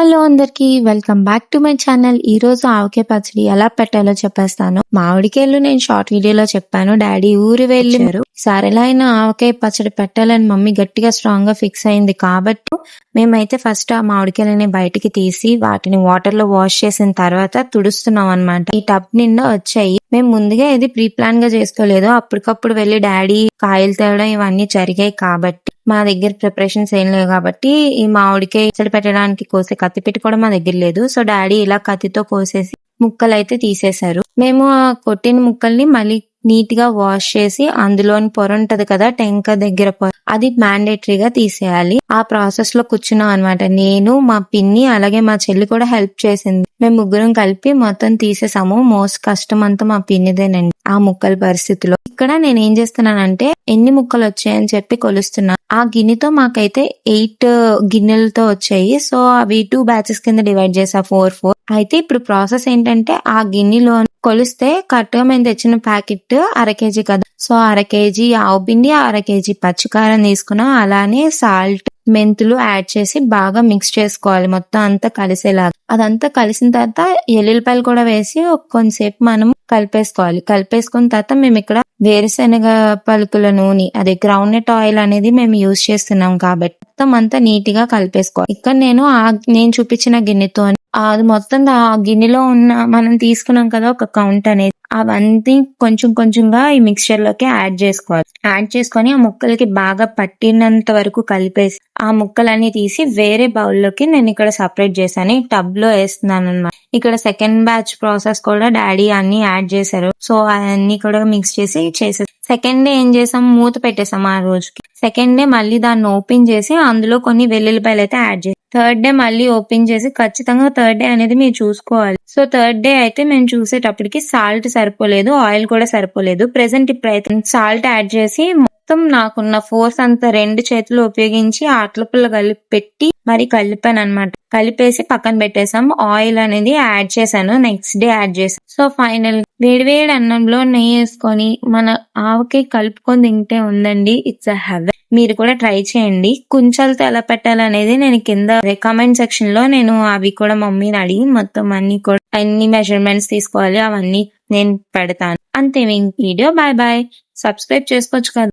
Hello అందరికి welcome back to my channel. ఈ రోజు ఆవకాయ పచ్చడి ఎలా పెట్టాలో చెప్పేస్తాను. మామిడికాయలు నేను షార్ట్ వీడియోలో చెప్పాను. డాడీ ఊరు వెళ్ళారు. ఈసారి ఎలా అయినా ఆవకాయ పచ్చడి పెట్టాలని మమ్మీ గట్టిగా స్ట్రాంగ్ గా ఫిక్స్ అయింది కాబట్టి మేమైతే ఫస్ట్ ఆ మామిడికాయలని బయటికి తీసి వాటిని వాటర్ లో వాష్ చేసిన తర్వాత తుడుస్తున్నాం అన్నమాట. ఈ టబ్ నిండా వచ్చాయి. మేము ముందుగా ఇది ప్రీ ప్లాన్ గా చేసుకోలేదు. అప్పటికప్పుడు వెళ్లి డాడీ కాయలు తేవడం ఇవన్నీ జరిగాయి కాబట్టి మా దగ్గర ప్రిపరేషన్స్ ఏం లేవు కాబట్టి ఈ మామిడికాయ పచ్చడి పెట్టడానికి కోసే కత్తిపీట కూడా మా దగ్గర లేదు. సో డాడీ ఇలా కత్తితో కోసేసి ముక్కలు అయితే తీసేశారు. మేము ఆ కొట్టిన ముక్కల్ని మళ్ళీ నీట్ గా వాష్ చేసి అందులోని పొర ఉంటది కదా, టెంక దగ్గర పొర, అది మ్యాండేటరీగా తీసేయాలి. ఆ ప్రాసెస్ లో కూర్చున్నాం అనమాట. నేను, మా పిన్ని, అలాగే మా చెల్లి కూడా హెల్ప్ చేసింది. మేము ముగ్గురం కలిపి మొత్తం తీసేసాము. మోస్ట్ కష్టం అంతా మా పిన్నిదేనండి ఆ ముక్కల పరిస్థితిలో. ఇక్కడ నేను ఏం చేస్తున్నానంటే ఎన్ని ముక్కలు వచ్చాయని చెప్పి కొలుస్తున్నా. ఆ గిన్నెతో మాకైతే 8 గిన్నెలతో వచ్చాయి. సో అవి 2 బ్యాచెస్ కింద డివైడ్ చేసా, 4 అయితే ఇప్పుడు ప్రాసెస్ ఏంటంటే ఆ గిన్నెలో కొలిస్తే కరెక్ట్ గా మేము తెచ్చిన ప్యాకెట్ 1/2 kg కదా. సో 1/2 kg ఆవు పిండి, 1/2 kg పచ్చికారం తీసుకున్నాం. అలానే సాల్ట్, మెంతులు యాడ్ చేసి బాగా మిక్స్ చేసుకోవాలి మొత్తం అంతా కలిసేలాగా. అదంతా కలిసిన తర్వాత ఎల్లుల్లిపాయలు కూడా వేసి కొంతసేపు మనం కలిపేసుకోవాలి. కలిపేసుకున్న తర్వాత మేము ఇక్కడ వేరుశెనగ పలుకుల నూనె, అదే గ్రౌండ్ నట్ ఆయిల్ అనేది మేము యూజ్ చేస్తున్నాం కాబట్టి మొత్తం అంతా నీట్ గా కలిపేసుకోవాలి. ఇక్కడ నేను చూపించిన గిన్నెతో అది మొత్తం ఆ గిన్నెలో ఉన్న మనం తీసుకున్నాం కదా ఒక కౌంట్ అనేది, అవన్నీ కొంచెం కొంచెంగా ఈ మిక్స్చర్ లోకి యాడ్ చేసుకోవాలి. యాడ్ చేసుకొని ఆ ముక్కలకి బాగా పట్టినంత వరకు కలిపేసి ఆ ముక్కలన్నీ తీసి వేరే బౌల్లోకి నేను ఇక్కడ సపరేట్ చేశాను. ఈ టబ్ లో వేస్తున్నాను అన్నమాట. ఇక్కడ సెకండ్ బ్యాచ్ ప్రాసెస్ కూడా డాడీ అన్ని యాడ్ చేశారు. సో అవన్నీ కూడా మిక్స్ చేసేసి సెకండ్ డే ఏం చేసాం, మూత పెట్టేసాం ఆ రోజుకి. సెకండ్ డే మళ్ళీ దాన్ని ఓపెన్ చేసి అందులో కొన్ని వెల్లుల్లిపాయలు అయితే యాడ్ చేసాం. థర్డ్ డే మళ్ళీ ఓపెన్ చేసి, ఖచ్చితంగా థర్డ్ డే అనేది మీరు చూసుకోవాలి. సో థర్డ్ డే అయితే మేము చూసేటప్పటికి సాల్ట్ సరిపోలేదు, ఆయిల్ కూడా సరిపోలేదు. ప్రెసెంట్ ఇప్పుడు సాల్ట్ యాడ్ చేసి మొత్తం నాకున్న ఫోర్స్ అంతా 2 చేతులు ఉపయోగించి అట్ల పుల్ల కలిపి పెట్టి మరి కలిపాను అనమాట. కలిపేసి పక్కన పెట్టేసాం. ఆయిల్ అనేది యాడ్ చేశాను, నెక్స్ట్ డే యాడ్ చేశాను. సో ఫైనల్ వేడివేడి అన్నంలో నెయ్యి వేసుకొని మన ఆవకాయ కలుపుకొని తింటే ఉందండి, ఇట్స్ అ హెవెన్. మీరు కూడా ట్రై చేయండి. కుంచాలతో ఎలా పెట్టాలనేది నేను కింద కామెంట్ సెక్షన్ లో నేను అవి కూడా మమ్మీని అడిగి మొత్తం అన్ని మెజర్మెంట్స్ తీసుకోవాలి అవన్నీ నేను పెడతాను. అంతే వీడియో. Bye bye. సబ్స్క్రైబ్ చేసుకోవచ్చు కదా.